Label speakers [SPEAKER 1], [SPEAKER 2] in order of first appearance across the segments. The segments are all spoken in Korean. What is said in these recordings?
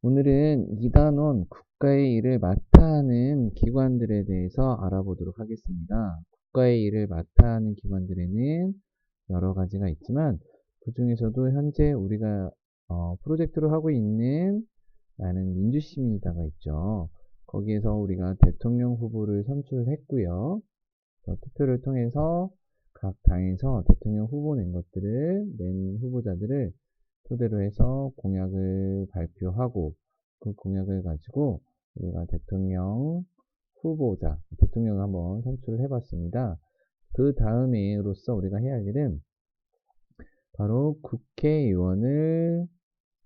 [SPEAKER 1] 오늘은 2단원 국가의 일을 맡아 하는 기관들에 대해서 알아보도록 하겠습니다. 국가의 일을 맡아 하는 기관들에는 여러 가지가 있지만 그 중에서도 현재 우리가 프로젝트로 하고 있는 나는 민주시민이다가 있죠. 거기에서 우리가 대통령 후보를 선출했고요. 투표를 통해서 각 당에서 대통령 후보 낸 후보자들을 토대로 해서 공약을 발표하고 그 공약을 가지고 우리가 대통령을 한번 선출을 해봤습니다. 그 다음에로서 우리가 해야 할 일은 바로 국회의원을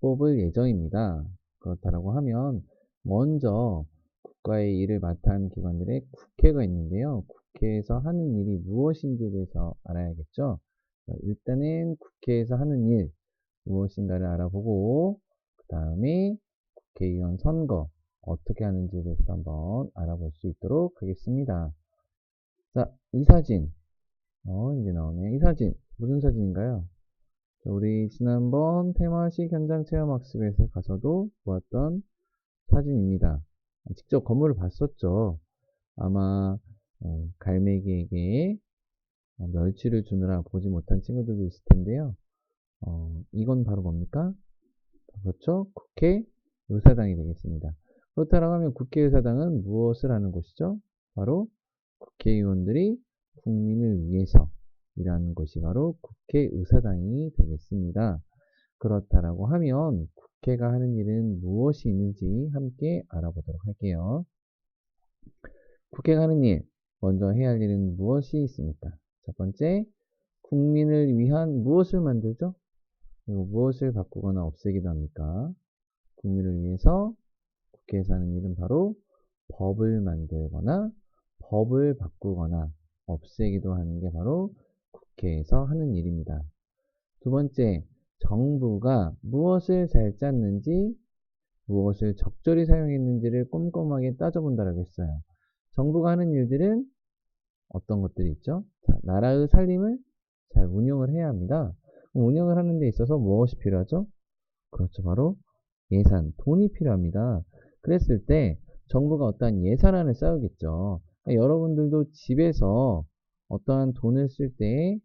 [SPEAKER 1] 뽑을 예정입니다. 그렇다고 하면 먼저 국가의 일을 맡아 하는 기관들의 국회가 있는데요. 국회에서 하는 일이 무엇인지에 대해서 알아야겠죠. 일단은 국회에서 하는 일 무엇인가를 알아보고 그 다음에 국회의원 선거 어떻게 하는지에 대해서 한번 알아볼 수 있도록 하겠습니다. 자, 이 사진 이제 나오네요. 이 사진 무슨 사진인가요? 우리 지난번 테마식 현장 체험학습에서 가서도 보았던 사진입니다. 직접 건물을 봤었죠. 아마 갈매기에게 멸치를 주느라 보지 못한 친구들도 있을 텐데요. 이건 바로 뭡니까? 그렇죠? 국회의사당이 되겠습니다. 그렇다고 하면 국회의사당은 무엇을 하는 곳이죠? 바로 국회의원들이 국민을 위해서 일하는 것이 바로 국회의사당이 되겠습니다. 그렇다라고 하면 국회가 하는 일은 무엇이 있는지 함께 알아보도록 할게요. 국회가 하는 일, 먼저 해야 할 일은 무엇이 있습니까? 첫 번째, 국민을 위한 무엇을 만들죠? 그리고 무엇을 바꾸거나 없애기도 합니까? 국민을 위해서 국회에서 하는 일은 바로 법을 만들거나 법을 바꾸거나 없애기도 하는 게 바로 국회에서 하는 일입니다. 두 번째, 정부가 무엇을 잘 짰는지 무엇을 적절히 사용했는지를 꼼꼼하게 따져본다라고 했어요. 정부가 하는 일들은 어떤 것들이 있죠? 자, 나라의 살림을 잘 운영을 해야 합니다. 운영을 하는 데 있어서 무엇이 필요하죠? 그렇죠. 바로 예산, 돈이 필요합니다. 그랬을 때 정부가 어떠한 예산안을 쌓우겠죠. 그러니까 여러분들도 집에서 어떠한 돈을 쓸 때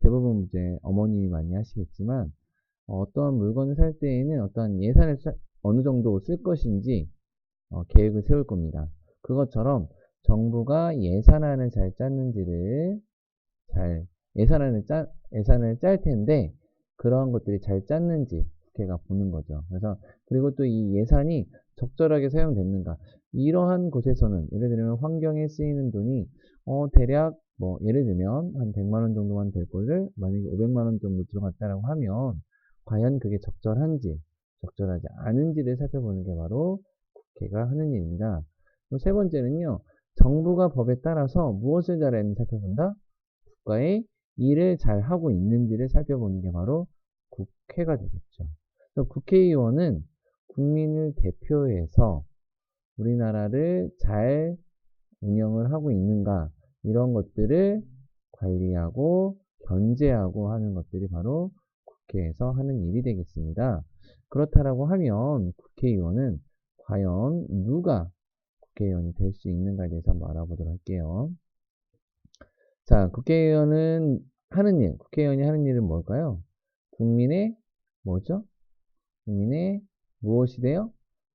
[SPEAKER 1] 대부분 이제 어머님이 많이 하시겠지만 어떠한 물건을 살 때에는 어떠한 예산을 어느 정도 쓸 것인지 계획을 세울 겁니다. 그것처럼 정부가 예산안을 잘 짰는지를 잘 예산을 짤 텐데 그러한 것들이 잘 짰는지 국회가 보는 거죠. 그래서 그리고 또 이 예산이 적절하게 사용됐는가 이러한 곳에서는 예를 들면 환경에 쓰이는 돈이 대략 뭐 예를 들면 한 100만 원 정도만 될 거를 만약에 500만 원 정도 들어갔다라고 하면 과연 그게 적절한지 적절하지 않은지를 살펴보는 게 바로 국회가 하는 일입니다. 또 세 번째는요. 정부가 법에 따라서 무엇을 잘하는지 살펴본다? 국가의 일을 잘 하고 있는지를 살펴보는 게 바로 국회가 되겠죠. 그래서 국회의원은 국민을 대표해서 우리나라를 잘 운영을 하고 있는가 이런 것들을 관리하고 견제하고 하는 것들이 바로 국회에서 하는 일이 되겠습니다. 그렇다라고 하면 국회의원은 과연 누가 국회의원이 될 수 있는가에 대해서 한번 알아보도록 할게요. 자, 국회의원이 하는 일은 뭘까요? 국민의, 뭐죠? 국민의 무엇이 돼요?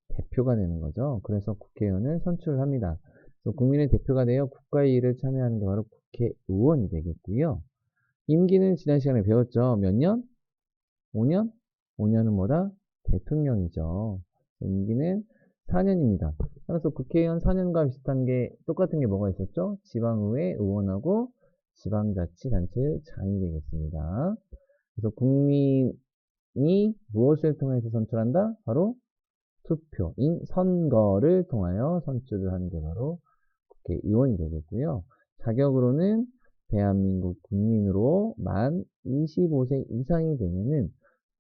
[SPEAKER 1] 대표가 되는 거죠. 그래서 국회의원을 선출합니다. 그래서 국민의 대표가 되어 국가의 일을 참여하는 게 바로 국회의원이 되겠고요. 임기는 지난 시간에 배웠죠. 몇 년? 5년? 5년은 뭐다? 대통령이죠. 임기는 4년입니다. 따라서 국회의원 4년과 비슷한 게 똑같은 게 뭐가 있었죠? 지방의회 의원하고 지방자치단체장이 되겠습니다. 그래서 국민이 무엇을 통해서 선출한다? 바로 투표인 선거를 통하여 선출을 하는 게 바로 국회의원이 되겠고요. 자격으로는 대한민국 국민으로 만 25세 이상이 되면은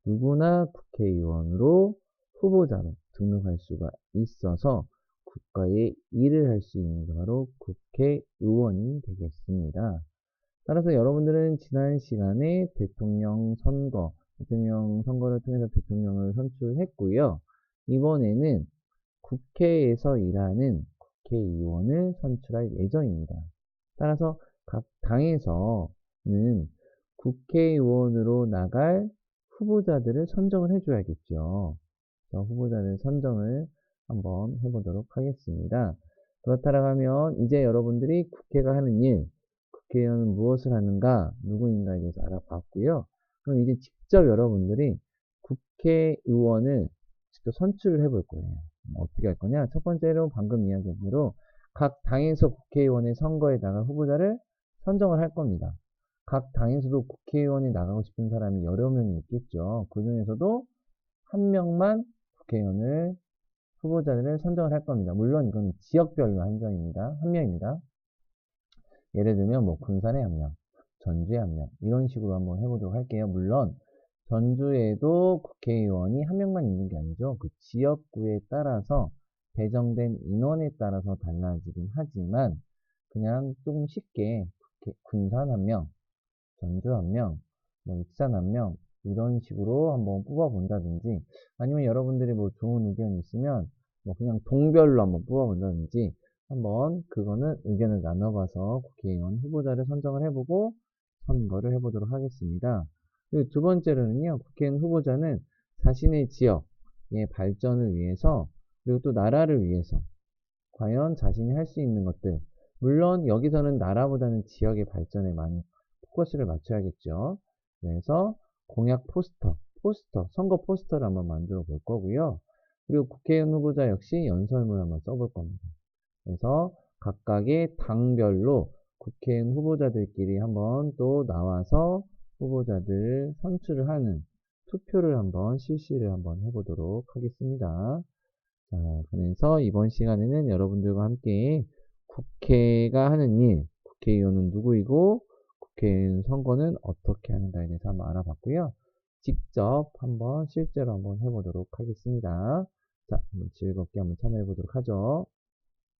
[SPEAKER 1] 누구나 국회의원으로 후보자로 등록할 수가 있어서 국가의 일을 할 수 있는 게 바로 국회의원이 되겠습니다. 따라서 여러분들은 지난 시간에 대통령 선거를 통해서 대통령을 선출했고요. 이번에는 국회에서 일하는 국회의원을 선출할 예정입니다. 따라서 각 당에서는 국회의원으로 나갈 후보자들을 선정을 해줘야겠죠. 그래서 후보자를 선정을 한번 해보도록 하겠습니다. 그렇다고 하면 이제 여러분들이 국회가 하는 일, 국회의원은 무엇을 하는가, 누구인가에 대해서 알아봤고요. 그럼 이제 직접 여러분들이 국회의원을 직접 선출을 해볼 거예요. 어떻게 할 거냐? 첫 번째로 방금 이야기한 대로 각 당에서 국회의원의 선거에 나갈 후보자를 선정을 할 겁니다. 각 당에서도 국회의원이 나가고 싶은 사람이 여러 명이 있겠죠. 그 중에서도 한 명만 국회의원을 후보자들을 선정을 할 겁니다. 물론 이건 지역별로 한정입니다. 한 명입니다. 예를 들면 뭐 군산에 한 명, 전주에 한 명, 이런 식으로 한번 해보도록 할게요. 물론 전주에도 국회의원이 한 명만 있는 게 아니죠. 그 지역구에 따라서 배정된 인원에 따라서 달라지긴 하지만 그냥 조금 쉽게 군산 한 명, 전주 한 명, 뭐 익산 한 명, 이런 식으로 한번 뽑아본다든지, 아니면 여러분들이 뭐 좋은 의견이 있으면 뭐 그냥 동별로 한번 뽑아본다든지, 한번 그거는 의견을 나눠봐서 국회의원 후보자를 선정을 해보고 선거를 해보도록 하겠습니다. 그리고 두 번째로는요, 국회의원 후보자는 자신의 지역의 발전을 위해서, 그리고 또 나라를 위해서 과연 자신이 할 수 있는 것들, 물론 여기서는 나라보다는 지역의 발전에 많이 포커스를 맞춰야겠죠. 그래서 공약 포스터, 선거 포스터를 한번 만들어 볼 거고요. 그리고 국회의원 후보자 역시 연설문을 한번 써볼 겁니다. 그래서 각각의 당별로 국회의원 후보자들끼리 한번 또 나와서 후보자들 선출을 하는 투표를 한번 실시를 한번 해보도록 하겠습니다. 자, 그래서 이번 시간에는 여러분들과 함께 국회가 하는 일, 국회의원은 누구이고 국회의원 선거는 어떻게 하는가에 대해서 한번 알아봤고요. 직접 한번 실제로 한번 해보도록 하겠습니다. 자, 한번 즐겁게 한번 참여해 보도록 하죠.